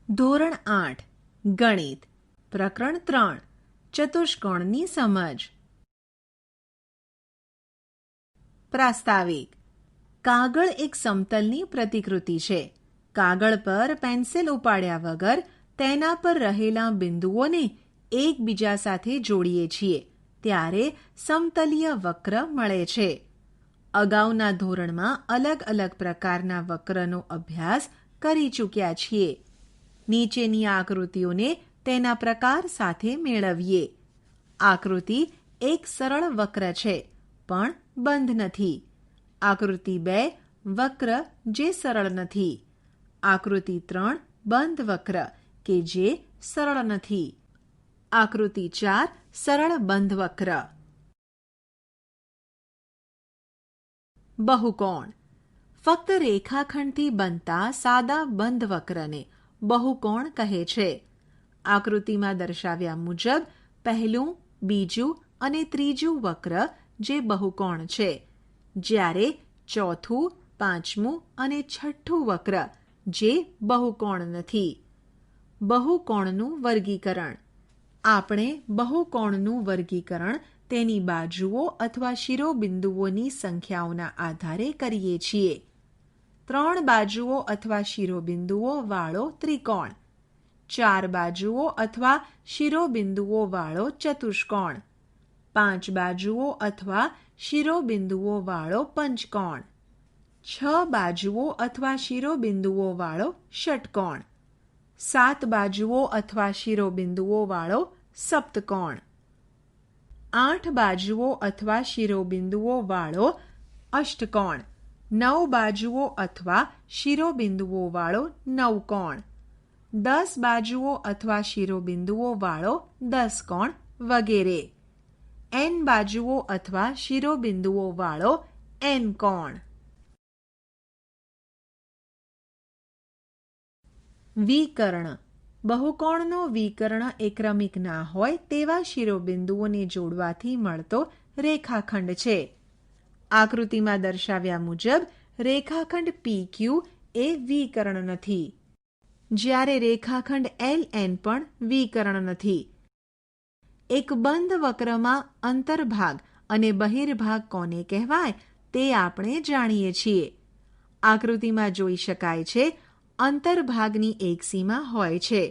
ધોરણ 8 ગણિત પ્રકરણ 3 ચતુષ્કોણની સમજ. પ્રાસ્તાવિક. કાગળ એક સમતલની પ્રતિકૃતિ છે. કાગળ પર પેન્સિલ ઉપાડ્યા વગર તેના પર રહેલા બિંદુઓને એકબીજા સાથે જોડીએ છીએ ત્યારે સમતલીય વક્ર મળે છે. અગાઉના ધોરણમાં અલગ અલગ પ્રકારના વક્રનો અભ્યાસ કરી ચૂક્યા છીએ. નીચેની આકૃતિઓને તેના પ્રકાર સાથે મેળવીએ. આકૃતિ એક સરળ વક્ર છે પણ બંધ નથી. આકૃતિ 2 વક્ર જે સરળ નથી. આકૃતિ 3 બંધ વક્ર કે જે સરળ નથી. આકૃતિ 4 સરળ બંધ વક્ર. બહુકોણ. ફક્ત રેખાખંડથી બનતા સાદા બંધ વક્રને બહુકોણ કહે છે. આકૃતિમાં દર્શાવ્યા મુજબ પહેલું, બીજું અને ત્રીજું વક્ર જે બહુકોણ છે, જ્યારે ચોથું, પાંચમું અને છઠ્ઠું વક્ર જે બહુકોણ નથી. બહુકોણનું વર્ગીકરણ. આપણે બહુકોણનું વર્ગીકરણ તેની બાજુઓ અથવા શિરોબિંદુઓની સંખ્યાઓના આધારે કરીએ છીએ. 3 બાજુઓ અથવા શિરોબિંદુઓ વાળો ત્રિકોણ, 4 બાજુઓ અથવા શિરોબિંદુઓ વાળો ચતુષ્કોણ, 5 બાજુઓ અથવા શિરોબિંદુઓ વાળો પંચકોણ, 6 બાજુઓ અથવા શિરોબિંદુઓ વાળો ષટકોણ, 7 બાજુઓ અથવા શિરોબિંદુઓ વાળો સપ્તકોણ, 8 બાજુઓ અથવા શિરોબિંદુઓ વાળો અષ્ટકોણ, 9 બાજુઓ અથવા શિરોબિંદુઓ વાળો નવકોણ, 10 બાજુઓ અથવા શિરોબિંદુઓ વાળો દસકોણ વગેરે. n બાજુઓ અથવા શિરોબિંદુઓ વાળો n કોણ. વિકર્ણ. બહુકોણનો વિકર્ણ એકક્રમિક ના હોય તેવા શિરોબિંદુઓને જોડવાથી મળતો રેખાખંડ છે. આકૃતિમાં દર્શાવ્યા મુજબ રેખાખંડ PQ એ વિકર્ણ નથી, જ્યારે રેખાખંડ LN પણ વિકર્ણ નથી. એક બંધ વક્રમાં અંતર્ભાગ અને બહિર્ભાગ કોને કહેવાય તે આપણે જાણીએ છીએ. આકૃતિમાં જોઈ શકાય છે અંતર્ભાગની એક સીમા હોય છે,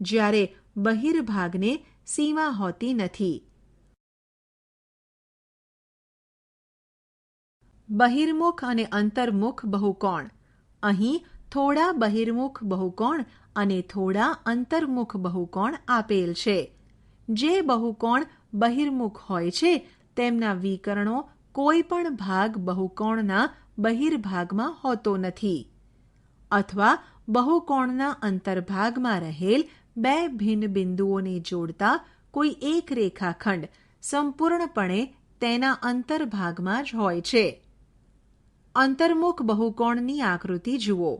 જ્યારે બહિર્ભાગને સીમા હોતી નથી. બહિર્મુખ અને અંતર્મુખ બહુકોણ. અહીં થોડા બહિર્મુખ બહુકોણ અને થોડા અંતર્મુખ બહુકોણ આપેલ છે. જે બહુકોણ બહિર્મુખ હોય છે તેમના વિકર્ણો કોઈ પણ ભાગ બહુકોણના બહિર્ભાગમાં હોતો નથી, અથવા બહુકોણના અંતર્ભાગમાં રહેલ બે ભિન્ન બિંદુઓને જોડતા કોઈ એક રેખાખંડ સંપૂર્ણપણે તેના અંતર્ભાગમાં જ હોય છે. અંતર્મુખ બહુકોણની આકૃતિ જુઓ.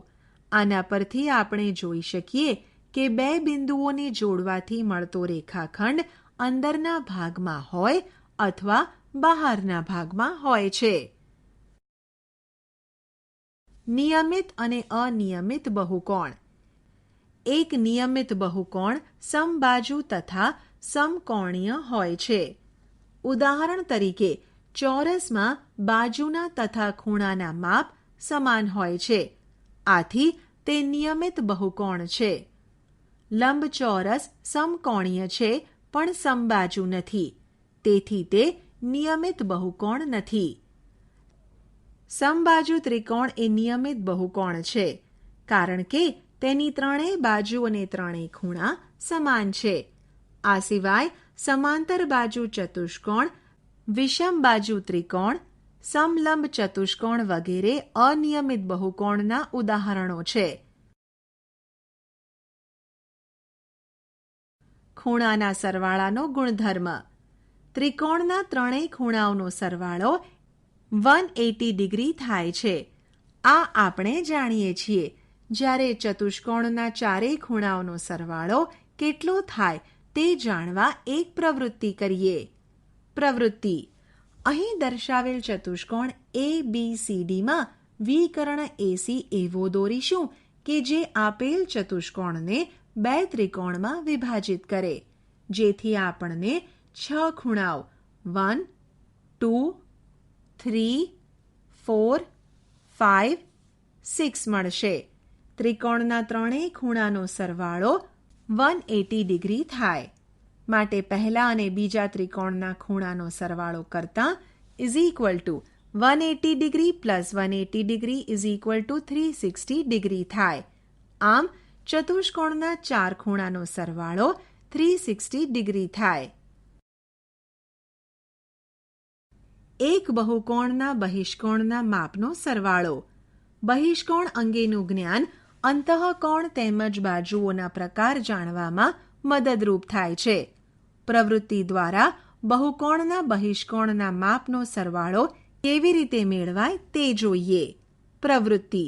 આના પરથી આપણે જોઈ શકીએ કે બે બિંદુઓને જોડવાથી મળતો રેખાખંડ અંદરના ભાગમાં હોય અથવા બહારના ભાગમાં હોય છે. નિયમિત અને અનિયમિત બહુકોણ. એક નિયમિત બહુકોણ સમબાજુ તથા સમકોણીય હોય છે. ઉદાહરણ તરીકે ચોરસમાં બાજુના તથા ખૂણાના માપ સમાન હોય છે, આથી તે નિયમિત બહુકોણ છે. લંબચોરસ સમકોણીય છે પણ સમબાજુ નથી, તેથી તે નિયમિત બહુકોણ નથી. સમબાજુ ત્રિકોણ એ નિયમિત બહુકોણ છે, કારણ કે તેની ત્રણેય બાજુ અને ત્રણેય ખૂણા સમાન છે. આ સિવાય સમાંતર બાજુ ચતુષ્કોણ, વિષમ બાજુ ત્રિકોણ, સમલંબ ચતુષ્કોણ વગેરે અનિયમિત બહુકોણના ઉદાહરણો છે. ખૂણાના સરવાળાનો ગુણધર્મ. ત્રિકોણના ત્રણેય ખૂણાઓનો સરવાળો 180 ડિગ્રી થાય છે. આ આપણે જાણીએ છીએ. જ્યારે ચતુષ્કોણના ચારેય ખૂણાઓનો સરવાળો કેટલો થાય તે જાણવા એક પ્રવૃત્તિ કરીએ. પ્રવૃત્તિ. અહીં દર્શાવેલ ચતુષ્કોણ ABCDમાં વિકર્ણ AC એવો દોરીશું કે જે આપેલ ચતુષ્કોણને બે ત્રિકોણમાં વિભાજિત કરે, જેથી આપણને 6 ખૂણાઓ 1, 2, 3, 4, 5, 6 મળશે. ત્રિકોણના ત્રણેય ખૂણાનો સરવાળો 180 ડિગ્રી થાય. માટે પહેલા અને બીજા ત્રિકોણના ખૂણાનો સરવાળો કરતાં is equal to 180 degree plus 180 degree is equal to 360 degree થાય. આમ ચતુષ્કોણના 4 ખૂણાનો સરવાળો 360 ડિગ્રી થાય. એક બહુકોણના બહિષ્કોણના માપનો સરવાળો. બહિષ્કોણ અંગેનું જ્ઞાન અંતઃકોણ તેમજ બાજુઓના પ્રકાર જાણવામાં મદદરૂપ થાય છે. પ્રવૃત્તિ દ્વારા બહુકોણના બહિષ્કોણના માપનો સરવાળો કેવી રીતે મેળવાય તે જોઈએ. પ્રવૃત્તિ.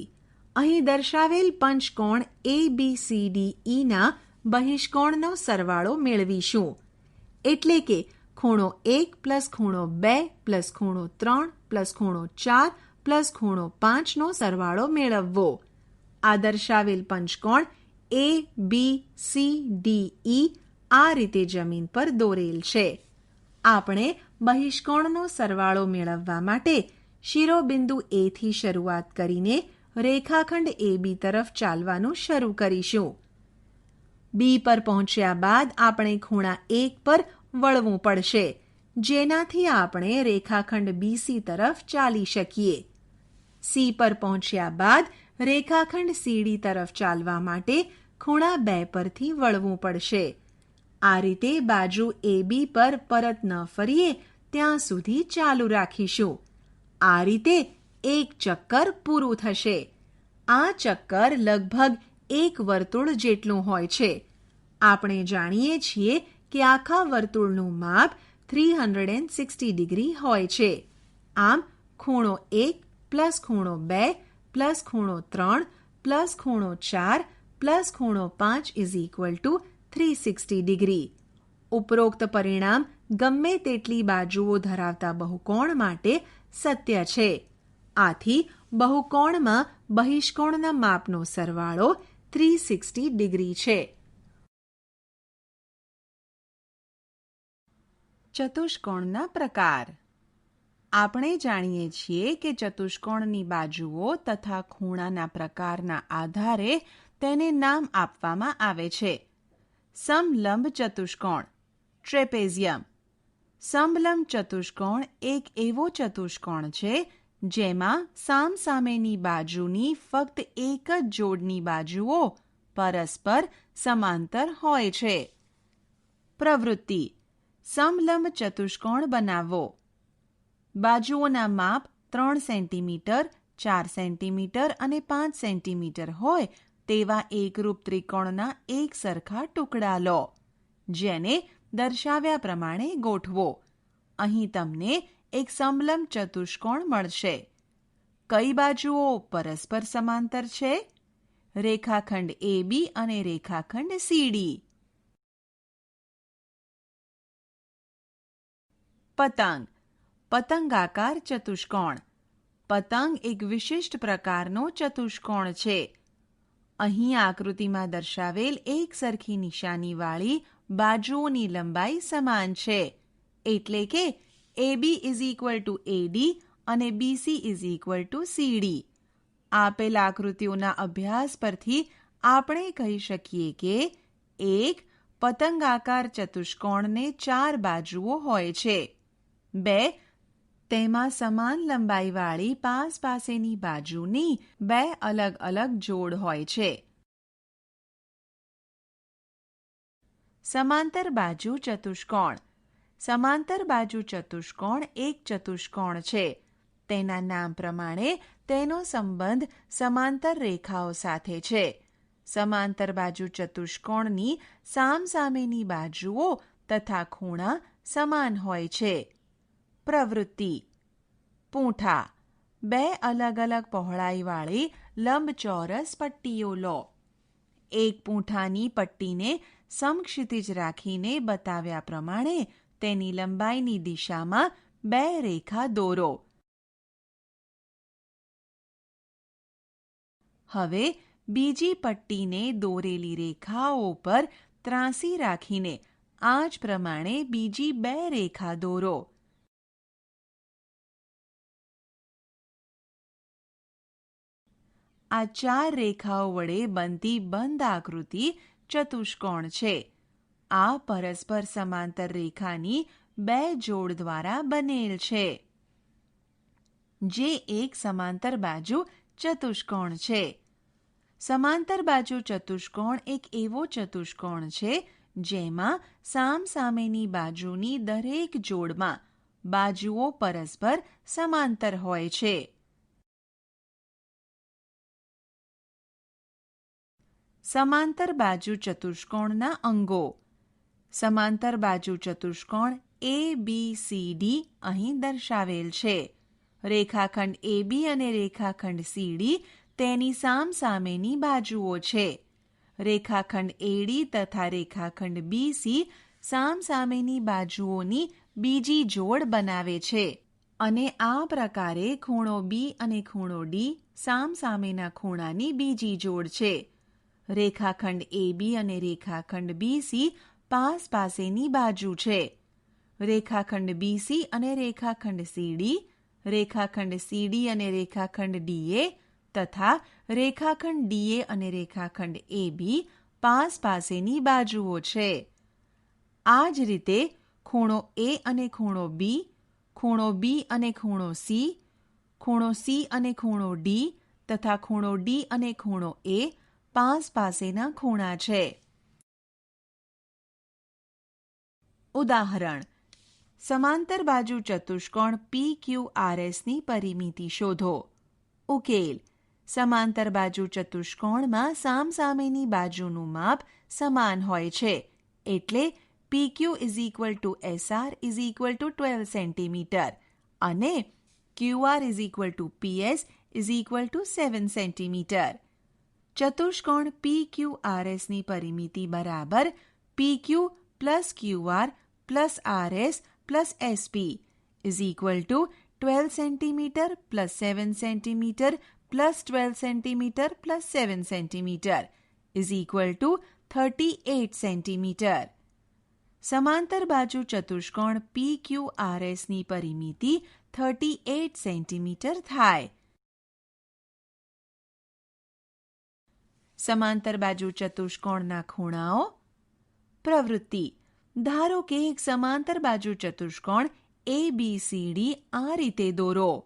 અહીં દર્શાવેલ પંચકોણ ABCDE ના બહિષ્કોણનો સરવાળો મેળવીશું. એટલે કે ખૂણો 1 પ્લસ ખૂણો 2 પ્લસ ખૂણો 3 પ્લસ ખૂણો 4 પ્લસ ખૂણો 5 નો સરવાળો મેળવવો. આ દર્શાવેલ પંચકોણ ABCDE આ રીતે જમીન પર દોરેલ છે. આપણે બહિષ્કોણનો સરવાળો મેળવવા માટે શિરોબિંદુ A થી શરૂઆત કરીને રેખાખંડ AB તરફ ચાલવાનું શરૂ કરીશું. B પર પહોંચ્યા બાદ આપણે ખૂણા 1 પર વળવું પડશે, જેનાથી આપણે રેખાખંડ BC તરફ ચાલી શકીએ. C પર પહોંચ્યા બાદ રેખાખંડ CD તરફ ચાલવા માટે ખૂણા 2 પરથી વળવું પડશે. આ રીતે બાજુ AB પર પરત ન ફરીએ ત્યાં સુધી ચાલુ રાખીશું. આ રીતે એક ચક્કર પૂરું થશે. આ ચક્કર લગભગ એક વર્તુળ જેટલું હોય છે. આપણે જાણીએ છીએ કે આખા વર્તુળનું માપ 360 ડિગ્રી હોય છે. આમ ખૂણો 1 પ્લસ ખૂણો 2 પ્લસ ખૂણો 3 પ્લસ ખૂણો 4 પ્લસ ખૂણો 5 ઇઝ ઇક્વલ ટુ 360 ડિગ્રી. ઉપરોક્ત પરિણામ ગમે તેટલી બાજુઓ ધરાવતા બહુકોણ માટે સત્ય છે. આથી બહુકોણમાં બહિષ્કોણના માપનો સરવાળો 360 ડિગ્રી છે. ચતુષ્કોણના પ્રકાર. આપણે જાણીએ છીએ કે ચતુષ્કોણની બાજુઓ તથા ખૂણાના પ્રકારના આધારે તેને નામ આપવામાં આવે છે. સમલંબ ચતુષ્કોણ ટ્રેપેઝિયમ. સમલંબ ચતુષ્કોણ એક એવો ચતુષ્કોણ છે જેમાં સામસામેની બાજુની ફક્ત એક જ જોડની બાજુઓ પરસ્પર સમાંતર હોય છે. પ્રવૃત્તિ. સમલંબ ચતુષ્કોણ બનાવવો. બાજુઓના માપ 3 સેન્ટીમીટર, 4 સેન્ટીમીટર અને 5 સેન્ટીમીટર હોય તેવા એકરૂપ ત્રિકોણના એક સરખા ટુકડા લો, જેને દર્શાવ્યા પ્રમાણે ગોઠવો. અહીં તમને એક સમલંબ ચતુષ્કોણ મળશે. કઈ બાજુઓ પરસ્પર સમાંતર છે? રેખાખંડ AB અને રેખાખંડ CD. પતંગ. પતંગાકાર ચતુષ્કોણ. પતંગ એક વિશિષ્ટ પ્રકારનો ચતુષ્કોણ છે. અહીં આકૃતિમાં દર્શાવેલ એક સરખી નિશાનીવાળી બાજુઓની લંબાઈ સમાન છે. એટલે કે AB is equal to AD અને BC is equal to CD. આપેલ આકૃતિઓના અભ્યાસ પરથી આપણે કહી શકીએ કે એક પતંગાકાર ચતુષ્કોણને 4 બાજુઓ હોય છે. 2 તેમાં સમાન લંબાઈવાળી પાસેની બાજુની 2 અલગ અલગ જોડ હોય છે. સમાંતર બાજુ ચતુષ્કોણ. સમાંતર બાજુ ચતુષ્કોણ એક ચતુષ્કોણ છે. તેના નામ પ્રમાણે તેનો સંબંધ સમાંતર રેખાઓ સાથે છે. સમાંતર બાજુ ચતુષ્કોણની સામસામેની બાજુઓ તથા ખૂણા સમાન હોય છે. પ્રવૃત્તિ. પૂંઠા. 2 અલગ અલગ પહોળાઈવાળી લંબચોરસ પટ્ટીઓ લો. એક પૂંઠાની પટ્ટીને સમક્ષિતિજ રાખીને બતાવ્યા પ્રમાણે તેની લંબાઈની દિશામાં 2 રેખા દોરો. હવે બીજી પટ્ટીને દોરેલી રેખાઓ પર ત્રાંસી રાખીને આ જ પ્રમાણે બીજી 2 રેખા દોરો. આ 4 રેખાઓ વડે બનતી બંધ આકૃતિ ચતુષ્કોણ છે. આ પરસ્પર સમાંતર રેખાની 2 જોડ દ્વારા બનેલ છે, જે એક સમાંતર બાજુ ચતુષ્કોણ છે. સમાંતર બાજુ ચતુષ્કોણ એક એવો ચતુષ્કોણ છે જેમાં સામસામેની બાજુની દરેક જોડમાં બાજુઓ પરસ્પર સમાંતર હોય છે. સમાંતર બાજુ ચતુષ્કોણના અંગો. સમાંતર બાજુ ચતુષ્કોણ ABCD અહીં દર્શાવેલ છે. રેખાખંડ AB અને રેખાખંડ CD તેની સામસામેની બાજુઓ છે. રેખાખંડ AD તથા રેખાખંડ BC સામસામેની બાજુઓની બીજી જોડ બનાવે છે અને આ પ્રકારે ખૂણો B અને ખૂણો D સામસામેના ખૂણાની બીજી જોડ છે. રેખાખંડ AB અને રેખાખંડ BC પાસેની બાજુ છે. રેખાખંડ BC અને રેખાખંડ CD, રેખાખંડ CD અને રેખાખંડ DA તથા રેખાખંડ DA અને રેખાખંડ AB પાસેની બાજુઓ છે. આ જ રીતે ખૂણો A અને ખૂણો B, ખૂણો B અને ખૂણો C, ખૂણો C અને ખૂણો D તથા ખૂણો D અને ખૂણો A પાસેના ખૂણા છે. ઉદાહરણ: સમાંતર બાજુ ચતુષ્કોણ PQRSની પરિમિતિ શોધો. ઉકેલ: સમાંતર બાજુ ચતુષ્કોણમાં સામસામેની બાજુનું માપ સમાન હોય છે, એટલે PQ SR 12 cm અને QR PS 7 cm. ચતુષ્કોણ PQRSની પરિમિતિ બરાબર PQ + QR + RS + SP 12 cm + 7 cm + 12 cm + 7 cm 38 cm. સમાંતર બાજુ ચતુષ્કોણ PQRSની પરિમિતિ 38 cm થાય. સમાંતર બાજુ ચતુષ્કોણના ખૂણાઓ. પ્રવૃત્તિ: ધારો કે એક સમાંતર બાજુ ચતુષ્કોણ ABCD આ રીતે દોરો.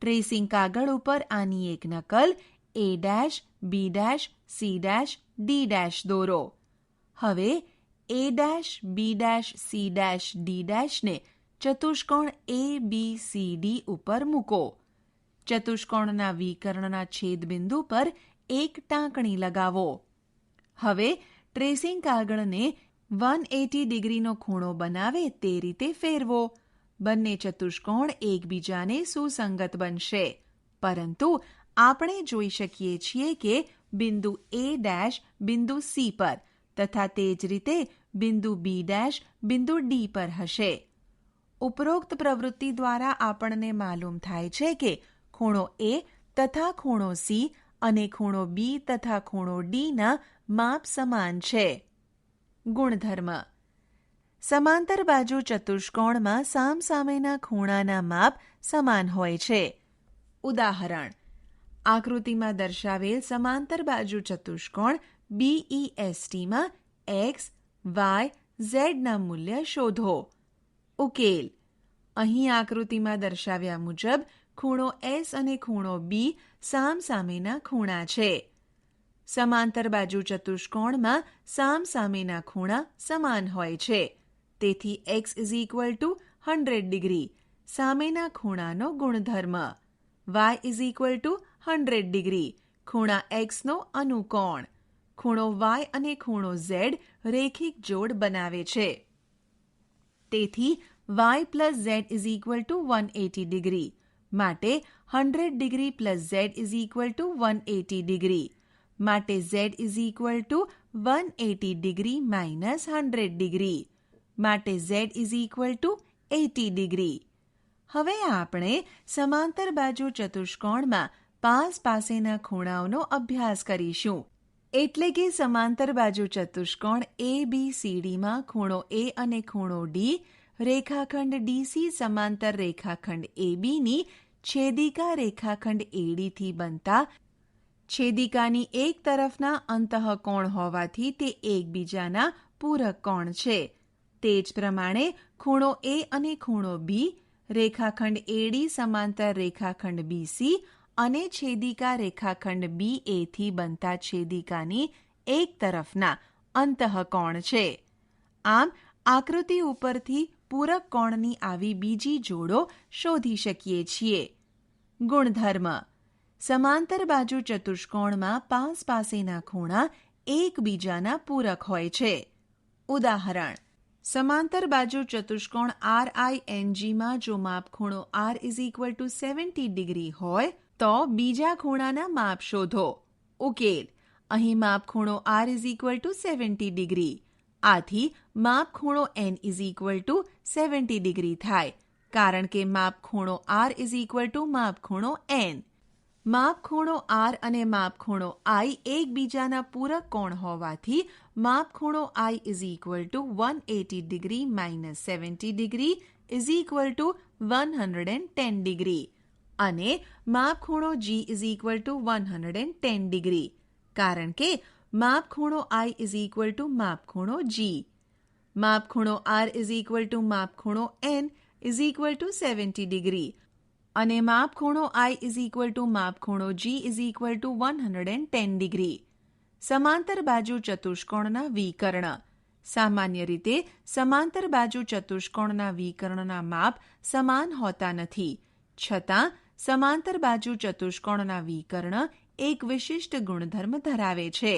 ટ્રેસિંગ કાગળ ઉપર આની એક નકલ A', B', C', D' દોરો. હવે A', B', C', D' ને ચતુષ્કોણ ABCD ઉપર મૂકો. ચતુષ્કોણના વિકર્ણના છેદબિંદુ પર એક ટાંકણી લગાવો. હવે ટ્રેસિંગ કાગળને 180 ડિગ્રીનો ખૂણો બનાવે તે રીતે ફેરવો. બંને ચતુષ્કોણ એકબીજાને સુસંગત બનશે, પરંતુ આપણે જોઈ શકીએ છીએ કે બિંદુ A' બિંદુ C પર તથા તે જ રીતે બિંદુ B' બિંદુ D પર હશે. ઉપરોક્ત પ્રવૃત્તિ દ્વારા આપણને માલુમ થાય છે કે ખૂણો A તથા ખૂણો C અને ખૂણો B તથા ખૂણો D ના માપ સમાન છે. ગુણધર્મ: સમાંતર બાજુ ચતુષ્કોણમાં સામસામેના ખૂણાના માપ સમાન હોય છે. ઉદાહરણ: આકૃતિમાં દર્શાવેલ સમાંતર બાજુ ચતુષ્કોણ BESTમાં x, y, z ના મૂલ્ય શોધો. ઉકેલ: અહીં આકૃતિમાં દર્શાવ્યા મુજબ ખૂણો S અને ખૂણો B સામસામેના ખૂણા છે. સમાંતર બાજુ ચતુષ્કોણમાં સામસામેના ખૂણા સમાન હોય છે. તેથી x 100 ડિગ્રી સામેના ખૂણાનો ગુણધર્મ, y 100 ડિગ્રી ખૂણા xનો અનુકોણ. ખૂણો y અને ખૂણો z રેખિક જોડ બનાવે છે. તેથી y + z 180 ડિગ્રી માટે 100 ડિગ્રી + z 180 ડિગ્રી માટે z 180 ડિગ્રી - 100 ડિગ્રી માટે z 80 ડિગ્રી. હવે આપણે સમાંતર બાજુ ચતુષ્કોણમાં પાસ પાસેના ખૂણાઓનો અભ્યાસ કરીશું. એટલે કે સમાંતર બાજુ ચતુષ્કોણ ABCDમાં ખૂણો A અને ખૂણો D, રેખાખંડ DC સમાંતર રેખાખંડ ABની છેદિકા રેખાખંડ AD થી બનતા છેદિકાની એક તરફના અંતઃકોણ હોવાથી તે એકબીજાના પૂરક કોણ છે. તે જ પ્રમાણે ખૂણો A અને ખૂણો B, રેખાખંડ AD સમાંતર રેખાખંડ BC અને છેદિકા રેખાખંડ BA થી બનતા છેદિકાની એક તરફના અંતઃકોણ છે. આમ આકૃતિ ઉપરથી પૂરક કોણની આવી બીજી જોડો શોધી શકીએ છીએ. ગુણધર્મ: સમાંતર બાજુ ચતુષ્કોણમાં પાસ પાસેના ખૂણા એકબીજાના પૂરક હોય છે. ઉદાહરણ: સમાંતર બાજુ ચતુષ્કોણ RINGમાં જો માપખૂણો R = 70 ડિગ્રી હોય તો બીજા ખૂણાના માપ શોધો. ઉકેલ: અહીં માપખૂણો R = 70 ડિગ્રી. આથી માપખૂણો N = 70 ડિગ્રી થાય, કારણ કે માપખૂણો R = માપખૂણો N. માપખૂણો R અને માપખૂણો I એકબીજાના પૂરક કોણ હોવાથી માપખૂણો I = 180 ડિગ્રી - 70 ડિગ્રી = 110 ડિગ્રી અને માપખૂણો G = 110 ડિગ્રી, કારણ કે માપખૂણો I = માપખૂણો G. માપખૂણો R = માપખૂણો N = 70 degree અને માપખૂણો I = માપખૂણો G = 110 ડિગ્રી. સમાંતર બાજુ ચતુષ્કોણના વિકર્ણ: સામાન્ય રીતે સમાંતર બાજુ ચતુષ્કોણના વિકર્ણના માપ સમાન હોતા નથી. છતાં સમાંતર બાજુ ચતુષ્કોણના વિકર્ણ એક વિશિષ્ટ ગુણધર્મ ધરાવે છે.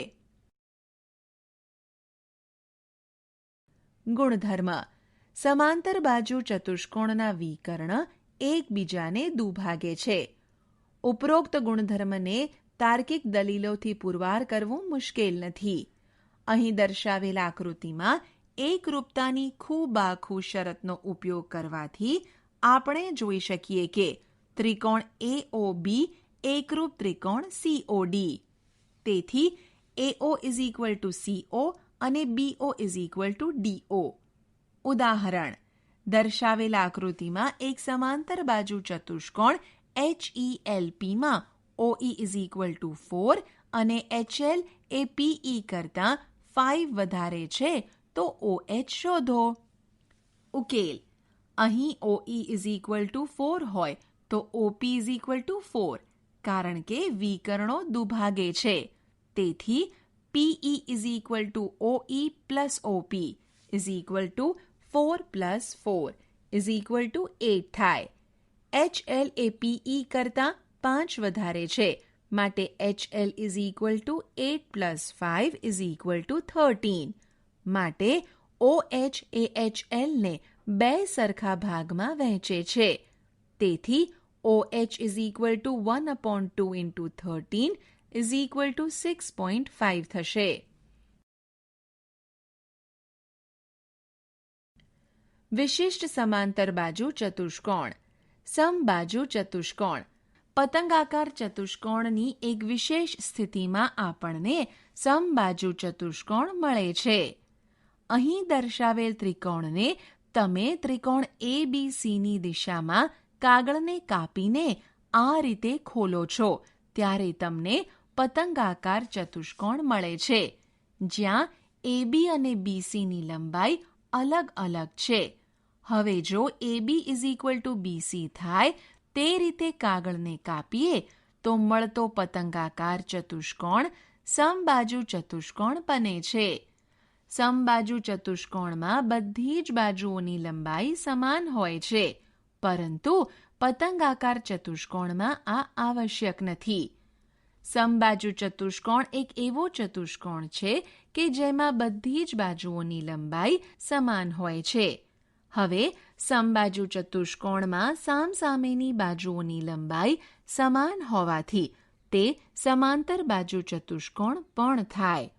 ગુણધર્મ: સમાંતર બાજુ ચતુષ્કોણના વિકર્ણ એકબીજાને દુભાગે છે. ઉપરોક્ત ગુણધર્મને તાર્કિક દલીલોથી પુરવાર કરવું મુશ્કેલ નથી. અહીં દર્શાવેલ આકૃતિમાં એકરૂપતાની ખૂબાખૂ શરતનો ઉપયોગ કરવાથી આપણે જોઈ શકીએ કે ત્રિકોણ AOB એકરૂપ ત્રિકોણ COD. તેથી AO = CO અને BO = DO. ઉદાહરણ: દર્શાવેલ આકૃતિમાં એક સમાંતર બાજુ ચતુષ્કોણ HELPમાં OE = 4 અને HL એ PE કરતાં 5 વધારે છે તો OH શોધો. ઉકેલ: અહીં OE = 4 હોય તો OP = 4, કારણ કે વિકર્ણો દુભાગે છે. તેથી PE = OE + OP = 4 + 4 = 8 થાય. HL એ PE કરતાં 5 વધારે છે, માટે HL = 8 + 5 = 13. માટે OH એ HLને 2 સરખા ભાગમાં વહેંચે છે. તેથી OH = 1/2 × 13 = 6.5 થશે. વિશિષ્ટ સમાંતર બાજુ ચતુષ્કોણ: સમબાજુ ચતુષ્કોણ. પતંગાકાર ચતુષ્કોણની એક વિશેષ સ્થિતિમાં આપણને સમબાજુ ચતુષ્કોણ મળે છે. અહીં દર્શાવેલ ત્રિકોણને તમે ત્રિકોણ ABCની દિશામાં કાગળને કાપીને આ રીતે ખોલો છો ત્યારે તમને પતંગાકાર ચતુષ્કોણ મળે છે, જ્યાં AB અને BCની લંબાઈ અલગ અલગ છે. હવે જો AB = BC થાય તે રીતે કાગળને કાપીએ તો મળતો પતંગાકાર ચતુષ્કોણ સમબાજુ ચતુષ્કોણ બને છે. સમબાજુ ચતુષ્કોણમાં બધી જ બાજુઓની લંબાઈ સમાન હોય છે, પરંતુ પતંગાકાર ચતુષ્કોણમાં આ આવશ્યક નથી. સમબાજુ ચતુષ્કોણ એક એવો ચતુષ્કોણ છે કે જેમાં બધી જ બાજુઓની લંબાઈ સમાન હોય છે. હવે સમબાજુ ચતુષ્કોણમાં સામસામેની બાજુઓની લંબાઈ સમાન હોવાથી તે સમાંતર બાજુ ચતુષ્કોણ પણ થાય.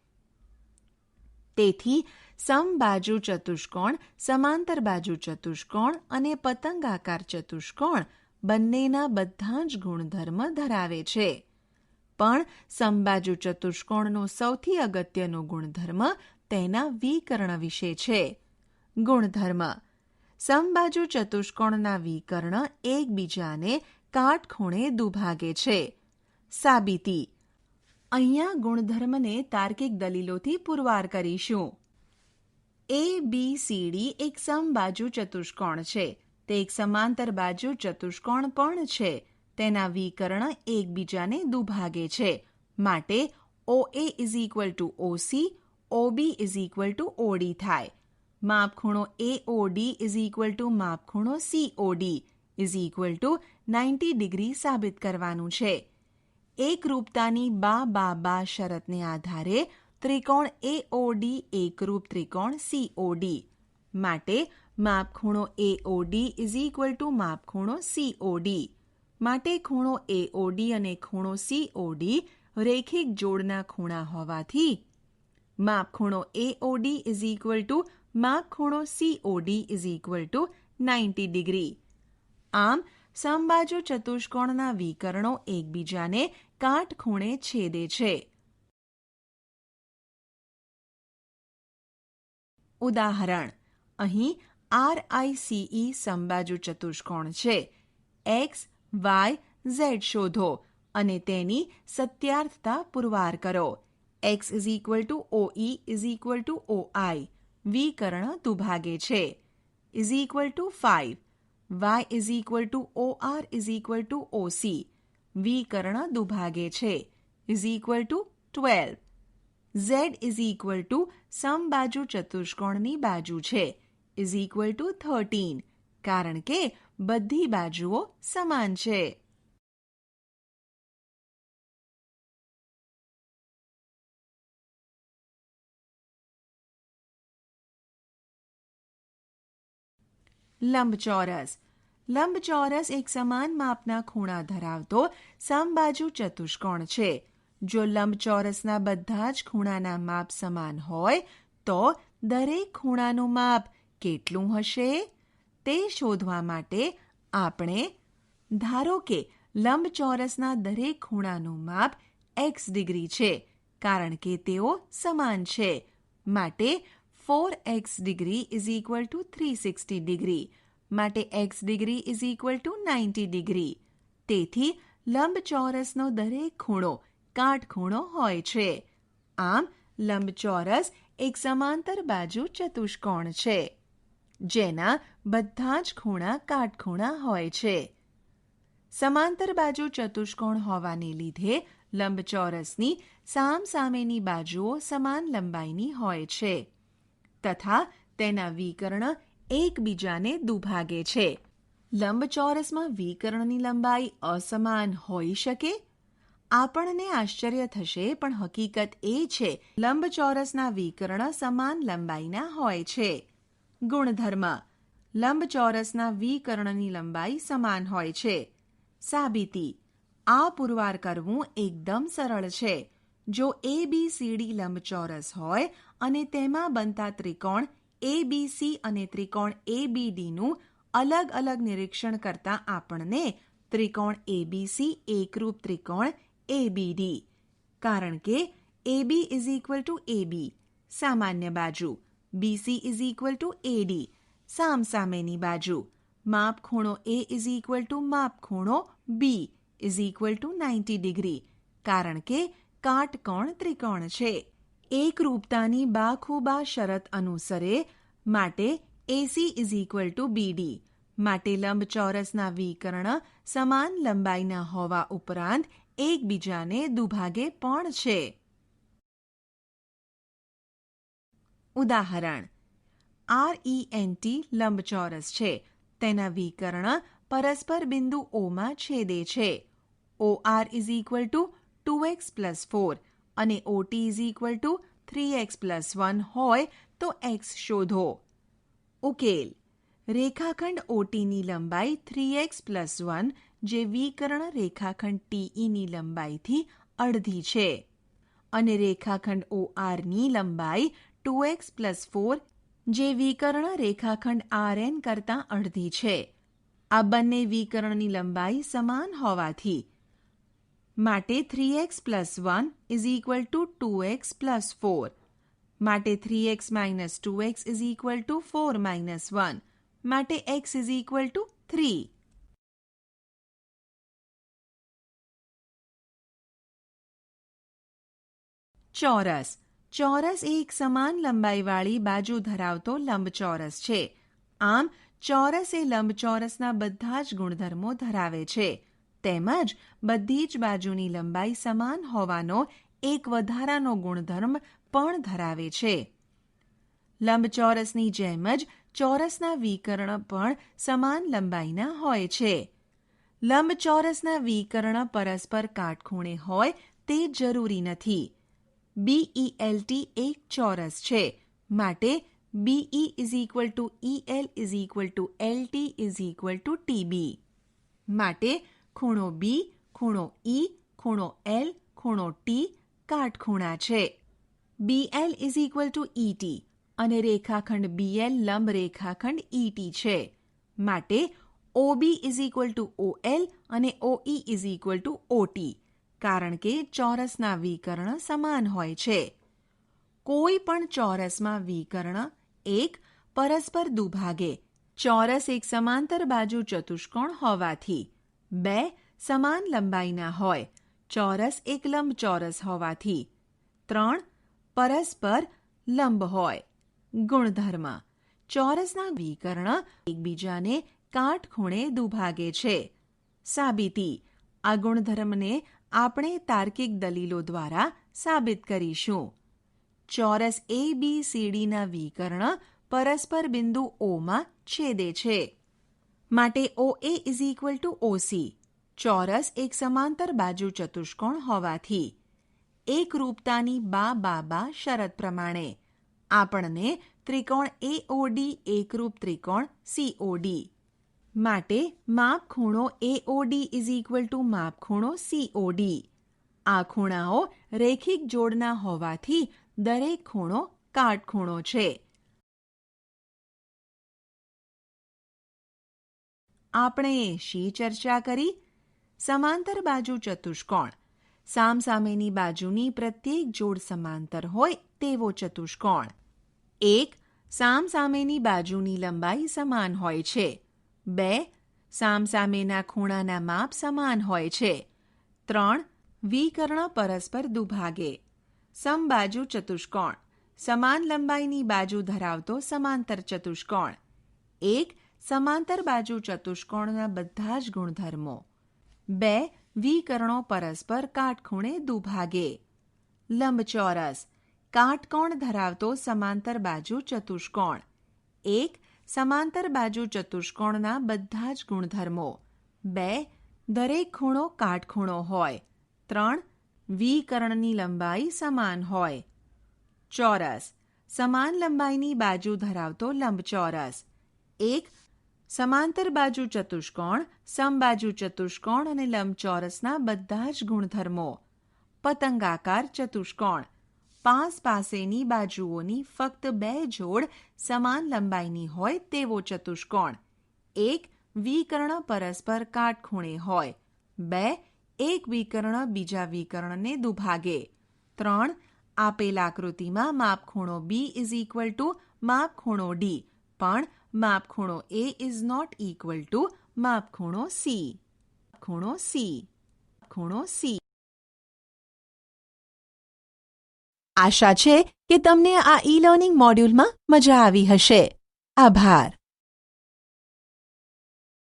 તેથી સમબાજુ ચતુષ્કોણ, સમાંતર બાજુ ચતુષ્કોણ અને પતંગાકાર ચતુષ્કોણ બંનેના બધા જ ગુણધર્મ ધરાવે છે. પણ સમબાજુ ચતુષ્કોણનો સૌથી અગત્યનો ગુણધર્મ તેના વિકર્ણ વિશે છે. ગુણધર્મ: સમબાજુ ચતુષ્કોણના વિકર્ણ એકબીજાને કાટખૂણે દુભાગે છે. સાબિતી: અહીંયા ગુણધર્મને તાર્કિક દલીલોથી પુરવાર કરીશું. ABCD એક સમબાજુ ચતુષ્કોણ છે. તે એક સમાંતર બાજુ ચતુષ્કોણ પણ છે. તેના વિકર્ણ એકબીજાને દુભાગે છે. માટે OA = OC, OB = OD થાય. માપખૂણો AOD = માપખૂણો COD = 90 ડિગ્રી સાબિત કરવાનું છે. એકરૂપતાની બા શરતને આધારે ત્રિકોણ AOD એકરૂપ ત્રિકોણ COD. માટે માપખૂણો AOD = માપખૂણો COD. માટે ખૂણો AOD અને ખૂણો COD રેખિક જોડના ખૂણા હોવાથી માપખૂણો AOD = માપખૂણો COD = 90 ડિગ્રી. આમ સમબાજુ ચતુષ્કોણના વિકર્ણો એકબીજાને કાટખૂણે છેદે છે. ઉદાહરણ: અહીં RICE સમબાજુ ચતુષ્કોણ છે. X, Y, Z શોધો અને તેની સત્યાર્થતા પુરવાર કરો. X = OE = OI વિકર્ણ દુભાગે છે. =5. Y OR OC વિકર્ણ દુભાગે છે. =12. Z સમબાજુ ચતુષ્કોણની બાજુ છે. =13 કારણ કે બધી બાજુઓ સમાન છે. લંબચોરસ: લંબચોરસ એક સમાન માપના ખૂણા ધરાવતો સમબાજુ ચતુષ્કોણ છે. જો લંબચોરસના બધા જ ખૂણાના માપ સમાન હોય તો દરેક ખૂણાનું માપ કેટલું હશે? તે શોધવા માટે આપણે ધારો કે લંબચોરસના દરેક ખૂણાનું માપ x ડિગ્રી છે. કારણ કે તેઓ સમાન છે. માટે 4x ડિગ્રી = 360 ડિગ્રી. માટે x ડિગ્રી = 90 ડિગ્રી. તેથી લંબચોરસનો દરેક ખૂણો કાટખૂણો હોય છે. આમ લંબચોરસ એક સમાંતર બાજુ ચતુષ્કોણ છે જેના બધા જ ખૂણા કાટખૂણા હોય છે. સમાંતર બાજુ ચતુષ્કોણ હોવાને લીધે લંબચોરસની સામસામેની બાજુઓ સમાન લંબાઈની હોય છે તથા તેના વિકર્ણ એકબીજાને દુભાગે છે. લંબચોરસમાં વિકર્ણની લંબાઈ અસમાન હોઈ શકે? આપણને આશ્ચર્ય થશે પણ હકીકત એ છે લંબચોરસના વિકર્ણ સમાન લંબાઈના હોય છે. ગુણધર્મ: લંબચોરસના વિકર્ણની લંબાઈ સમાન હોય છે. સાબિતી: આ પુરવાર કરવું એકદમ સરળ છે. જો ABCD લંબચોરસ હોય અને તેમાં બનતા ત્રિકોણ ABC અને ત્રિકોણ ABDનું અલગ અલગ નિરીક્ષણ કરતાં આપણને ત્રિકોણ ABC એકરૂપ ત્રિકોણ ABD. કારણ કે AB = AB સામાન્ય બાજુ, BC = AD સામસામેની બાજુ, માપખૂણો A માપખૂણો B = 90 ડિગ્રી કારણ કે કાટકોણ ત્રિકોણ છે. એકરૂપતાની બાખુબા શરત અનુસરે માટે AC = BD. માટે લંબચોરસના વિકર્ણ સમાન લંબાઈના હોવા ઉપરાંત એકબીજાને દુભાગે પણ છે. ઉદાહરણ: RENT લંબચોરસ છે. તેના વિકર્ણ પરસ્પર બિંદુ O માં છેદે છે. OR = 2x + 4 અને OT = 3x + 1 હોય તો x શોધો. ઉકેલ: રેખાખંડ OTની લંબાઈ 3x + 1 જે વિકર્ણ રેખાખંડ TEની લંબાઈથી અડધી છે અને રેખાખંડ ORની લંબાઈ 2x + 4 જે વિકર્ણ રેખાખંડ RN કરતાં અડધી છે. આ બંને વિકર્ણની લંબાઈ સમાન હોવાથી માટે 3x + 1 = 2x + 4. માટે 3x - 2x = 4 - 1. માટે x = 3. ચોરસ. ચોરસ એ એક સમાન લંબાઈવાળી બાજુ ધરાવતો લંબચોરસ છે. આમ ચોરસ એ લંબચોરસના બધા જ ગુણધર્મો ધરાવે છે. તેમજ બધી જ બાજુની લંબાઈ સમાન હોવાનો એક વધારાનો ગુણધર્મ પણ ધરાવે છે. લંબચોરસની જેમ જ ચોરસના વિકર્ણ પણ સમાન લંબાઈના હોય છે. લંબચોરસના વિકર્ણ પરસ્પર કાટખૂણે હોય તે જરૂરી નથી. BELT એક ચોરસ છે. માટે BE = EL = LT = TB. માટે ખૂણો B, ખૂણો E, ખૂણો L, ખૂણો T કાટખૂણા છે. BL = ET અને રેખાખંડ BL લંબ રેખાખંડ ET છે. માટે OB = OL અને OE = OT, કારણ કે ચોરસના વિકર્ણ સમાન હોય છે. કોઈ પણ ચોરસમાં વિકર્ણ એક પરસ્પર દુભાગે. ચોરસ એક સમાંતર બાજુ ચતુષ્કોણ હોવાથી. 2 સમાન લંબાઈના હોય. ચોરસ એક લંબચોરસ હોવાથી. 3 પરસ્પર લંબ હોય. ગુણધર્મ. ચોરસના વિકર્ણ એકબીજાને કાટખૂણે દુભાગે છે. સાબિતી. આ ગુણધર્મને આપણે તાર્કિક દલીલો દ્વારા સાબિત કરીશું. ચોરસ ABCDના વિકર્ણ પરસ્પર બિંદુ O માં છેદે છે. માટે OA = OC. ચોરસ એક સમાંતર બાજુ ચતુષ્કોણ હોવાથી. એકરૂપતાની બા શરત પ્રમાણે આપણને ત્રિકોણ AOD એકરૂપ ત્રિકોણ COD. માટે માપખૂણો AOD = માપખૂણો COD. આ ખૂણાઓ રેખિક જોડના હોવાથી દરેક ખૂણો કાટખૂણો છે. આપણે શી ચર્ચા કરી? સમાંતર બાજુ ચતુષ્કોણ. સામસામેની બાજુની પ્રત્યેક જોડ સમાંતર હોય તેવો ચતુષ્કોણ. 1. સામસામેની બાજુની લંબાઈ સમાન હોય છે. 2. સામસામેના ખૂણાના માપ સમાન હોય છે. 3. વિકર્ણ પરસ્પર દુભાગે. સમબાજુ ચતુષ્કોણ. સમાન લંબાઈની બાજુ ધરાવતો સમાંતર ચતુષ્કોણ. 1. સમાંતર બાજુ ચતુષ્કોણના બધા જ ગુણધર્મો. 2. વિકર્ણો પરસ્પર કાટખૂણે દુભાગે. લંબચોરસ. કાટકોણ ધરાવતો સમાંતર બાજુ ચતુષ્કોણ. 1. સમાંતર બાજુ ચતુષ્કોણના બધા જ ગુણધર્મો. 2. દરેક ખૂણો કાટખૂણો હોય. 3. વિકર્ણની લંબાઈ સમાન હોય. ચોરસ. સમાન લંબાઈની બાજુ ધરાવતો લંબચોરસ. 1. સમાંતર બાજુ ચતુષ્કોણ, સમબાજુ ચતુષ્કોણ અને લંબચોરસના બધા જ ગુણધર્મો. પતંગાકાર ચતુષ્કોણ. પાસેની બાજુઓની ફક્ત 2 જોડ સમાન લંબાઈની હોય તેવો ચતુષ્કોણ. 1. વિકર્ણ પરસ્પર કાટખૂણે હોય. 2. એક વિકર્ણ બીજા વિકર્ણને દુભાગે. 3. આપેલ આકૃતિમાં માપખૂણો B = માપખૂણો D, પણ માપખૂણો A ≠ માપખૂણો C. આશા છે કે તમને આ ઈ લર્નિંગ મોડ્યુલમાં મજા આવી હશે. આભાર.